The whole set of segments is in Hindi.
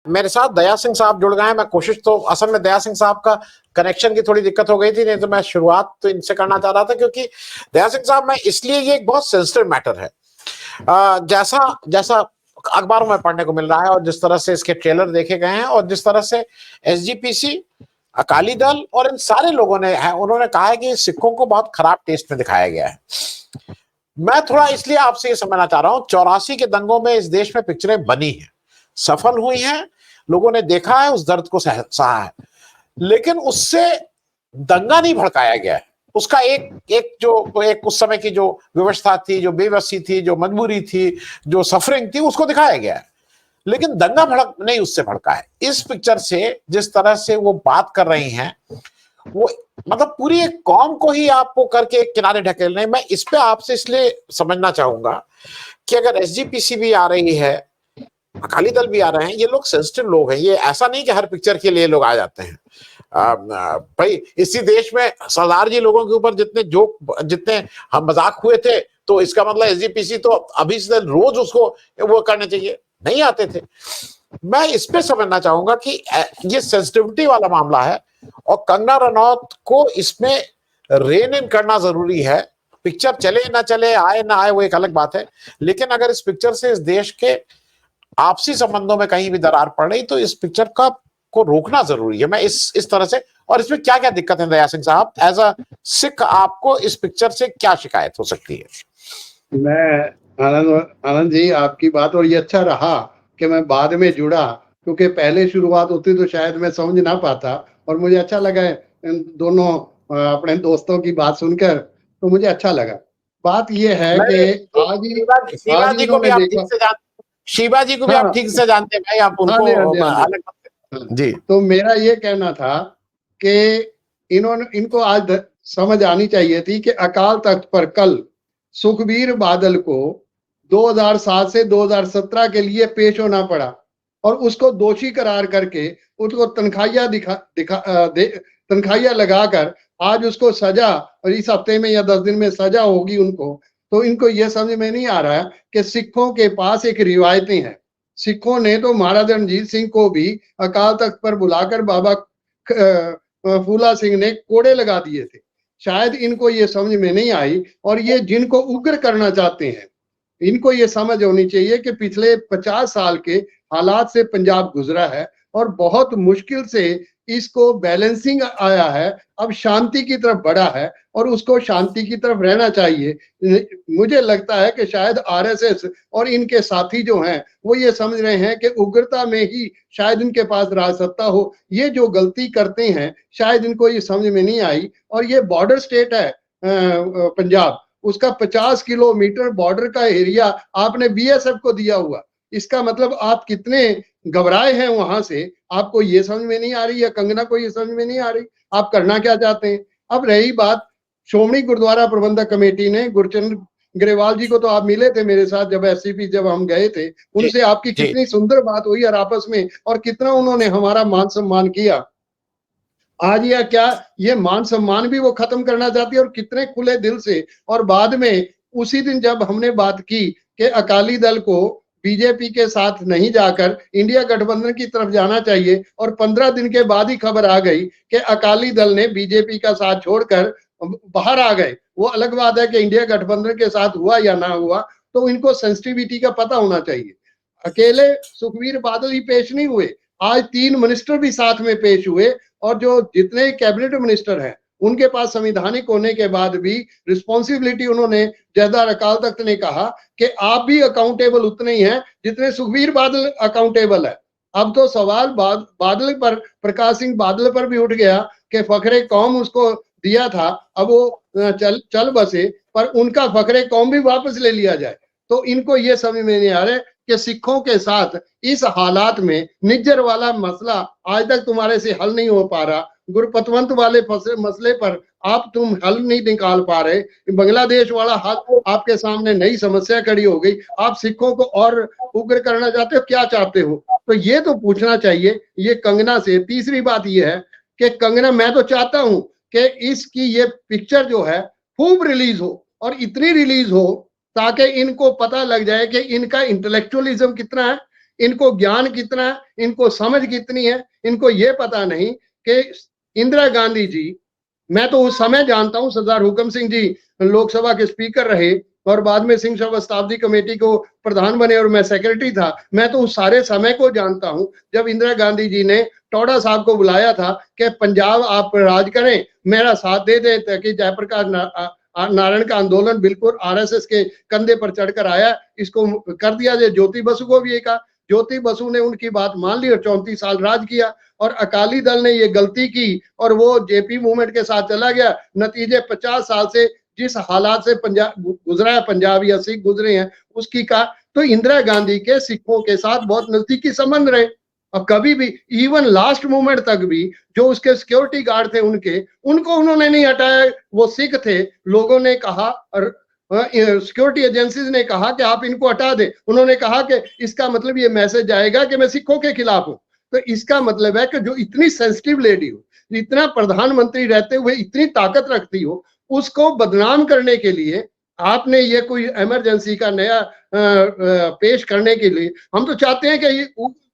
मेरे साथ दया सिंह साहब जुड़ गए हैं। मैं कोशिश तो असल में दया सिंह साहब का कनेक्शन की थोड़ी दिक्कत हो गई थी, नहीं तो मैं शुरुआत तो इनसे करना चाह रहा था, क्योंकि दया सिंह साहब मैं इसलिए, ये एक बहुत सेंसिटिव मैटर है। जैसा जैसा अखबारों में पढ़ने को मिल रहा है और जिस तरह से इसके ट्रेलर देखे गए हैं और जिस तरह से एसजीपीसी, अकाली दल और इन सारे लोगों ने है, उन्होंने कहा है कि सिखों को बहुत खराब टेस्ट में दिखाया गया है। मैं थोड़ा इसलिए आपसे ये समझना चाह रहा हूं, 84 के दंगों में इस देश में पिक्चरें बनी हैं, सफल हुई हैं, लोगों ने देखा है, उस दर्द को सहा है, लेकिन उससे दंगा नहीं भड़काया गया है। उसका एक उस समय की जो व्यवस्था थी, जो बेबसी थी, जो मजबूरी थी, जो सफरिंग थी, उसको दिखाया गया है, लेकिन दंगा भड़क नहीं उससे भड़का है। इस पिक्चर से जिस तरह से वो बात कर रही हैं, वो मतलब पूरी एक कौम को ही आपको करके एक किनारे ढकेल रहे हैं। मैं इस पे आपसे इसलिए समझना चाहूंगा कि अगर एसजीपीसी भी आ रही है, अकाली दल भी आ रहे हैं, ये लोग सेंसिटिव लोग हैं। ये ऐसा नहीं कि हर पिक्चर के लिए लोग आ जाते हैं। भाई इसी देश में सरदार जी लोगों के ऊपर जितने हम मजाक हुए थे, तो इसका मतलब एसजीपीसी तो अभी से रोज उसको वो करने चाहिए, नहीं आते थे। मैं इस पे समझना चाहूंगा कि ये सेंसिटिविटी वाला मामला है और कंगना रनौत को इसमें रेन इन करना जरूरी है। पिक्चर चले ना चले, आए ना आए, वो एक अलग बात है, लेकिन अगर इस पिक्चर से इस देश के आपसी संबंधों में कहीं भी दरार पड़ रही, तो इस पिक्चर को रोकना जरूरी है। मैं इस तरह से, और इसमें क्या क्या दिक्कत है दया सिंह साहब, एज अ सिख आपको इस पिक्चर से क्या शिकायत हो सकती है? मैं आनंद जी, आपकी बात, और ये अच्छा रहा कि मैं बाद में जुड़ा, क्योंकि पहले शुरुआत होती तो शायद मैं समझ ना पाता, और मुझे अच्छा लगा इन दोनों अपने दोस्तों की बात सुनकर, तो मुझे अच्छा लगा। बात ये है कि शिवा आज जी को भी इन्होंने आप ठीक देखा। से जानते, शिवा जी को भी आप हाँ ठीक से जानते हैं भाई, आप हाँ उनको जी, हाँ जी, हाँ जी, अलग हाँ। जी। तो मेरा ये कहना था कि इनको आज समझ आनी चाहिए थी कि अकाल तख्त पर कल सुखबीर बादल को 2007 से 2017 के लिए पेश होना पड़ा, और उसको दोषी करार करके उसको तनख्वाहिया लगाकर आज उसको सजा, और इस हफ्ते में या 10 दिन में सजा होगी उनको। तो इनको यह समझ में नहीं आ रहा है कि सिखों के पास एक रिवायतें हैं। सिखों ने तो महाराजा रणजीत सिंह को भी अकाल तख्त पर बुलाकर बाबा फूला सिंह ने कोड़े लगा दिए थे। शायद इनको ये समझ में नहीं आई, और ये जिनको उग्र करना चाहते हैं, इनको ये समझ होनी चाहिए कि पिछले 50 साल के हालात से पंजाब गुजरा है, और बहुत मुश्किल से इसको बैलेंसिंग आया है, अब शांति की तरफ बढ़ा है, और उसको शांति की तरफ रहना चाहिए। मुझे लगता है कि शायद आरएसएस और इनके साथी जो हैं, वो ये समझ रहे हैं कि उग्रता में ही शायद इनके पास राज सत्ता हो। ये जो गलती करते हैं, शायद इनको ये समझ में नहीं आई। और ये बॉर्डर स्टेट है पंजाब, उसका 50 किलोमीटर बॉर्डर का एरिया आपने बीएसएफ को दिया हुआ। इसका मतलब आप कितने घबराए हैं वहां से, आपको ये समझ में नहीं आ रही, या कंगना को ये समझ में नहीं आ रही, आप करना क्या चाहते हैं। अब रही बात श्रोमणी गुरुद्वारा प्रबंधक कमेटी ने, गुरचंद ग्रेवाल जी को तो आप मिले थे मेरे साथ जब एससीपी जब हम गए थे, उनसे आपकी कितनी सुंदर बात हुई और आपस में, और कितना उन्होंने हमारा मान सम्मान किया। आज या क्या ये मान सम्मान भी वो खत्म करना चाहती है, और कितने खुले दिल से। और बाद में उसी दिन जब हमने बात की कि अकाली दल को बीजेपी के साथ नहीं जाकर इंडिया गठबंधन की तरफ जाना चाहिए, और 15 दिन के बाद ही खबर आ गई कि अकाली दल ने बीजेपी का साथ छोड़कर बाहर आ गए। वो अलग बात है कि इंडिया गठबंधन के साथ हुआ या ना हुआ, तो इनको सेंसिटिविटी का पता होना चाहिए। अकेले सुखबीर बादल ही पेश नहीं हुए, आज 3 मिनिस्टर भी साथ में पेश हुए, और जो जितने कैबिनेट मिनिस्टर हैं, उनके पास संविधानिक होने के बाद भी रिस्पॉन्सिबिलिटी उन्होंने, जयदार अकाल तख्त ने कहा कि आप भी अकाउंटेबल उतने ही हैं जितने सुखबीर बादल अकाउंटेबल है। अब तो सवाल बादल पर, प्रकाश सिंह बादल पर भी उठ गया कि फखरे कौम उसको दिया था, अब वो चल बसे, पर उनका फखरे कौम भी वापस ले लिया जाए। तो इनको ये समझ में नहीं आ रहा कि सिखों के साथ इस हालात में निज्जर वाला मसला आज तक तुम्हारे से हल नहीं हो पा रहा, गुरपतवंत वाले मसले पर तुम हल नहीं निकाल पा रहे, बांग्लादेश वाला हल आपके सामने नई समस्या खड़ी हो गई, आप सिखों को और उग्र करना चाहते हो, क्या चाहते हो? तो ये तो पूछना चाहिए ये कंगना से। तीसरी बात ये है कि कंगना, मैं तो चाहता हूं कि इसकी ये पिक्चर जो है खूब रिलीज हो, और इतनी रिलीज हो ताकि इनको पता लग जाए कि इनका इंटेलेक्चुअलिज्म कितना है। इनको ज्ञान कितना है, इनको समझ कितनी है, इनको ये पता नहीं कि इंदिरा गांधी जी, मैं तो उस समय जानता हूं, सरदार हुकम सिंह जी लोकसभा के स्पीकर रहे और बाद में सिंह सभा शताब्दी कमेटी को प्रधान बने और मैं सेक्रेटरी था। मैं तो उस सारे समय को जानता हूं जब इंदिरा गांधी जी ने टोडा साहब को बुलाया था कि पंजाब आप राज करें, मेरा साथ दे दें, ताकि जयप्रकाश नारायण का आंदोलन बिल्कुल आरएसएस के कंधे पर चढ़कर आया, इसको कर दिया जाए। ज्योति बसु को भी ये कहा, ज्योति बसु ने उनकी बात मान ली और 34 साल राज किया। और अकाली दल ने ये गलती की और वो जेपी मूवमेंट के साथ चला गया। नतीजे 50 साल से जिस हालात से पंजाब गुजरा है, पंजाब या सिख गुजरे हैं, उसकी का तो इंदिरा गांधी के सिखों के साथ बहुत नजदीकी संबंध रहे। और कभी भी इवन लास्ट मोमेंट तक भी जो उसके सिक्योरिटी गार्ड थे उनको उन्होंने नहीं हटाया। वो सिख थे, लोगों ने कहा और सिक्योरिटी एजेंसीज ने कहा कि आप इनको हटा दें। उन्होंने कहा कि इसका मतलब ये मैसेज आएगा कि मैं सिखों के खिलाफ हूं। तो इसका मतलब है कि जो इतनी सेंसिटिव लेडी हो, इतना प्रधानमंत्री रहते हुए इतनी ताकत रखती हो, उसको बदनाम करने के लिए आपने ये कोई इमरजेंसी का नया पेश करने के लिए, हम तो चाहते हैं कि ये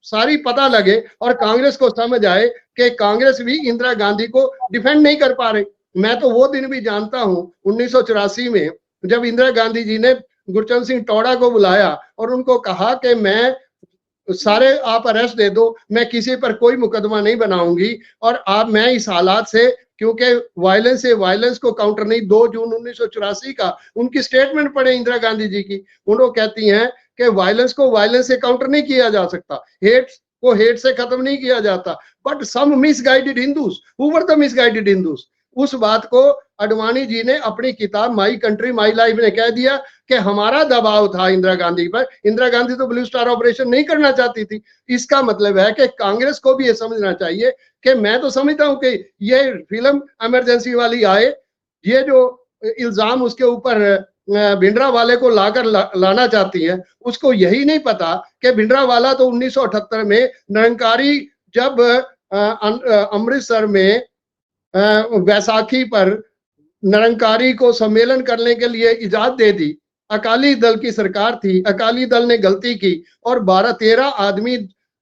सारी पता लगे और कांग्रेस को समझ आए कि कांग्रेस भी इंदिरा गांधी को डिफेंड नहीं कर पा रही। मैं तो वो दिन भी जानता हूं 1984 में जब इंदिरा गांधी जी ने गुरचरण सिंह टोडा को बुलाया और उनको कहा कि मैं सारे आप अरेस्ट दे दो, मैं किसी पर कोई मुकदमा नहीं बनाऊंगी और आप मैं इस हालात से, क्योंकि वायलेंस से वायलेंस को काउंटर नहीं, 2 जून 1984 का उनकी स्टेटमेंट पढ़े इंदिरा गांधी जी की, उन्होंने कहती हैं कि वायलेंस को वायलेंस से काउंटर नहीं किया जा सकता, हेट को हेट से खत्म नहीं किया जाता, but some misguided Hindus, who were the misguided Hindus. उस बात को अडवाणी जी ने अपनी किताब माई कंट्री माई लाइफ में कह दिया कि हमारा दबाव था इंदिरा गांधी पर। इंदिरा गांधी तो ब्लू स्टार ऑपरेशन नहीं करना चाहती थी। इसका मतलब है कि कांग्रेस को भी ये समझना चाहिए कि मैं तो समझता हूं कि ये फिल्म इमरजेंसी वाली आए, ये जो इल्जाम उसके ऊपर भिंडरा वाले को लाकर लाना चाहती है, उसको यही नहीं पता कि भिंडरा वाला तो 1978 में निरंकारी जब अमृतसर में वैसाखी पर निरंकारी को सम्मेलन करने के लिए इजाजत दे दी, अकाली दल की सरकार थी, अकाली दल ने गलती की और 12-13 आदमी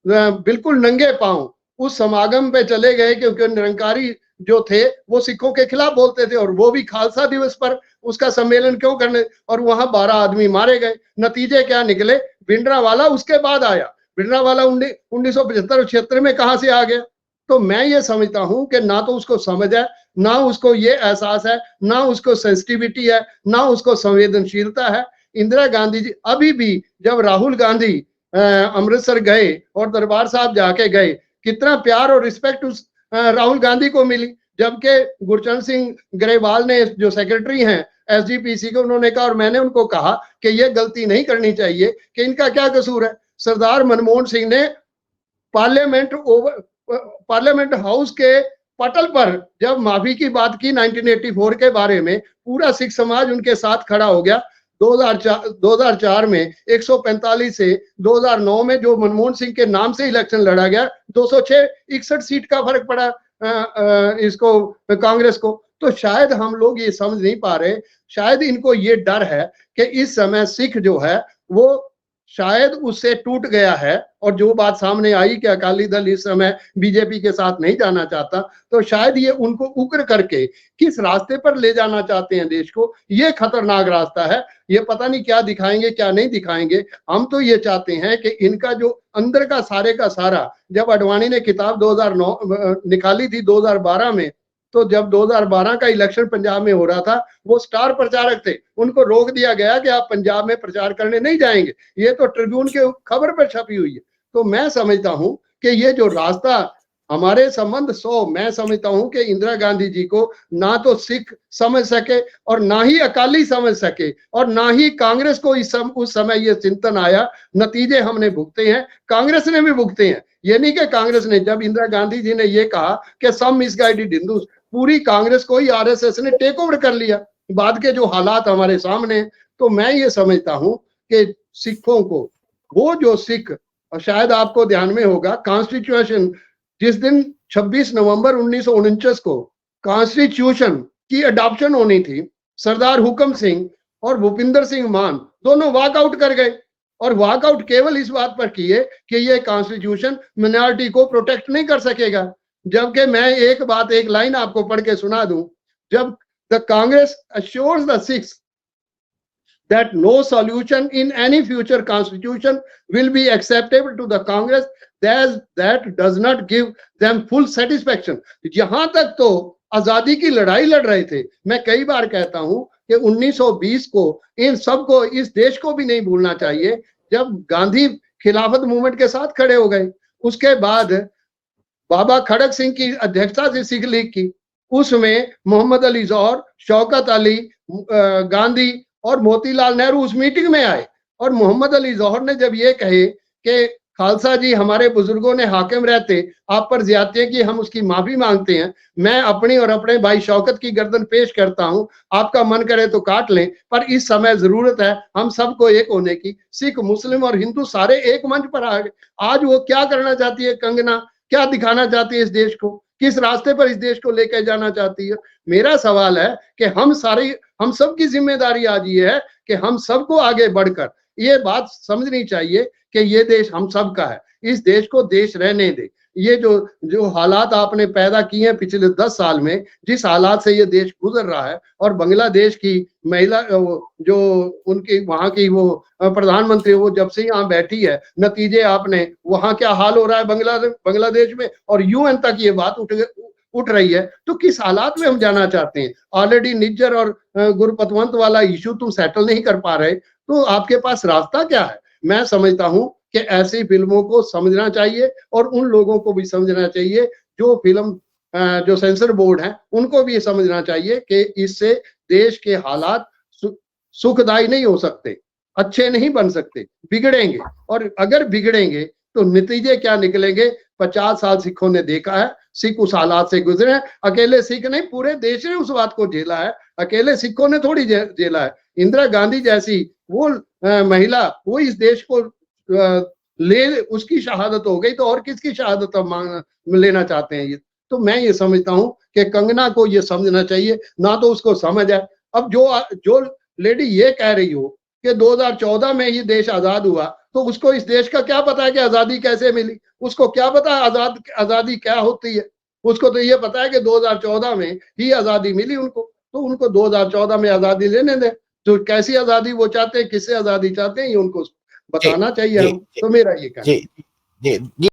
बिल्कुल नंगे पांव उस समागम पे चले गए, क्योंकि निरंकारी जो थे वो सिखों के खिलाफ बोलते थे और वो भी खालसा दिवस पर उसका सम्मेलन क्यों करने, और वहां 12 आदमी मारे गए। नतीजे क्या निकले, भिंडरावाला उसके बाद आया। भिंडरावाला 1975-76 में कहां से आ गया। तो मैं ये समझता हूं कि ना तो उसको समझ है, ना उसको ये एहसास है, ना उसको सेंसिटिविटी है, ना उसको संवेदनशीलता है। इंदिरा गांधी जी अभी भी, जब राहुल गांधी अमृतसर गए और दरबार साहब जाके गए, कितना प्यार और रिस्पेक्ट उस राहुल गांधी को मिली। जबकि गुरचरण सिंह ग्रेवाल ने, जो सेक्रेटरी हैं एसजीपीसी के, उन्होंने कहा और मैंने उनको कहा कि ये गलती नहीं करनी चाहिए, कि इनका क्या कसूर है। सरदार मनमोहन सिंह ने पार्लियामेंट हाउस के पटल पर जब माफी की बात की 1984 के बारे में, पूरा सिख समाज उनके साथ खड़ा हो गया। 2004 में 145 से 2009 में जो मनमोहन सिंह के नाम से इलेक्शन लड़ा गया, 261 सीट का फर्क पड़ा इसको कांग्रेस को। तो शायद हम लोग ये समझ नहीं पा रहे, शायद इनको ये डर है कि इस समय सिख जो है वो शायद उससे टूट गया है। और जो बात सामने आई कि अकाली दल इस समय बीजेपी के साथ नहीं जाना चाहता, तो शायद ये उनको उग्र करके किस रास्ते पर ले जाना चाहते हैं देश को, ये खतरनाक रास्ता है। ये पता नहीं क्या दिखाएंगे क्या नहीं दिखाएंगे। हम तो ये चाहते हैं कि इनका जो अंदर का सारे का सारा, जब अडवाणी ने किताब 2009 निकाली थी 2012 में, तो जब 2012 का इलेक्शन पंजाब में हो रहा था, वो स्टार प्रचारक थे, उनको रोक दिया गया कि आप पंजाब में प्रचार करने नहीं जाएंगे। ये तो ट्रिब्यून के खबर पर छपी हुई है। तो मैं समझता हूं कि ये जो रास्ता हमारे संबंध मैं समझता हूं कि इंदिरा गांधी जी को ना तो सिख समझ सके और ना ही अकाली समझ सके और ना ही कांग्रेस को उस समय ये चिंतन आया। नतीजे हमने भुगते हैं, कांग्रेस ने भी भुगते हैं। ये नहीं कि कांग्रेस ने, जब इंदिरा गांधी जी ने ये कहा कि सम मिसगाइडेड हिंदूज, पूरी कांग्रेस को ही आरएसएस ने टेक ओवर कर लिया। बाद के जो हालात हमारे सामने, तो मैं ये समझता हूं कि सिखों को, वो जो सिख, और शायद आपको ध्यान में होगा कॉन्स्टिट्यूशन, जिस दिन 26 नवंबर 1949 को कॉन्स्टिट्यूशन की अडॉप्शन होनी थी, सरदार हुकम सिंह और भूपिंदर सिंह मान दोनों वॉकआउट कर गए। और वॉकआउट केवल इस बात पर किए कि ये कॉन्स्टिट्यूशन मिनॉरिटी को प्रोटेक्ट नहीं कर सकेगा। जबकि मैं एक लाइन आपको पढ़ के सुना दूं, जब the Congress assures the six that no solution in any future constitution will be acceptable to the Congress, that does not give them full satisfaction। यहां तक तो आजादी की लड़ाई लड़ रहे थे। मैं कई बार कहता हूं कि 1920 को इन सबको, इस देश को भी नहीं भूलना चाहिए जब गांधी खिलाफत मूवमेंट के साथ खड़े हो गए। उसके बाद बाबा खड़क सिंह की अध्यक्षता से सिख लीग की, उसमें मोहम्मद अली जौहर, शौकत अली, गांधी और मोतीलाल नेहरू उस मीटिंग में आए। और मोहम्मद अली जौहर ने जब ये कहे कि खालसा जी, हमारे बुजुर्गों ने हाकिम रहते आप पर ज्यादतियां की, हम उसकी माफी मांगते हैं, मैं अपनी और अपने भाई शौकत की गर्दन पेश करता हूं, आपका मन करे तो काट लें, पर इस समय जरूरत है हम सबको एक होने की। सिख, मुस्लिम और हिंदू सारे एक मंच पर आ गए। आज वो क्या करना चाहती है कंगना, क्या दिखाना चाहती है इस देश को, किस रास्ते पर इस देश को लेकर जाना चाहती है? मेरा सवाल है कि हम सब की जिम्मेदारी आज ये है कि हम सबको आगे बढ़कर ये बात समझनी चाहिए कि ये देश हम सब का है, इस देश को देश रहने दे। ये जो हालात आपने पैदा किए हैं पिछले 10 साल में, जिस हालात से ये देश गुजर रहा है, और बांग्लादेश की महिला जो उनकी वहां की वो प्रधानमंत्री, वो जब से यहाँ बैठी है, नतीजे आपने वहां क्या हाल हो रहा है बांग्लादेश में, और यूएन तक ये बात उठ रही है। तो किस हालात में हम जाना चाहते हैं? ऑलरेडी निज्जर और गुरपतवंत वाला इशू तुम सेटल नहीं कर पा रहे, तो आपके पास रास्ता क्या है? मैं समझता हूं कि ऐसी फिल्मों को समझना चाहिए और उन लोगों को भी समझना चाहिए जो फिल्म जो सेंसर बोर्ड है उनको भी ये समझना चाहिए कि इससे देश के हालात सुखदायी नहीं हो सकते, अच्छे नहीं बन सकते, बिगड़ेंगे। और अगर बिगड़ेंगे तो नतीजे क्या निकलेंगे? 50 साल सिखों ने देखा है, सिख उस हालात से गुजरे हैं। अकेले सिख नहीं, पूरे देश ने उस बात को झेला है, अकेले सिखों ने थोड़ी झेला है। इंदिरा गांधी जैसी वो महिला, वो इस देश को उसकी शहादत हो गई, तो और किसकी शहादत हम लेना चाहते हैं? ये तो मैं ये समझता हूं कि कंगना को ये समझना चाहिए, ना तो उसको समझ है। अब जो लेडी ये कह रही हो कि 2014 में ये देश आजाद हुआ, तो उसको इस देश का क्या पता है कि आजादी कैसे मिली? उसको क्या पता है आजादी क्या होती है? उसको तो ये पता है कि 2014 में ही आजादी मिली उनको, तो उनको 2014 में आजादी लेने दें। तो कैसी आजादी वो चाहते हैं, किससे आजादी चाहते हैं, ये उनको बताना चाहिए। हम तो मेरा ये कहना। जी जी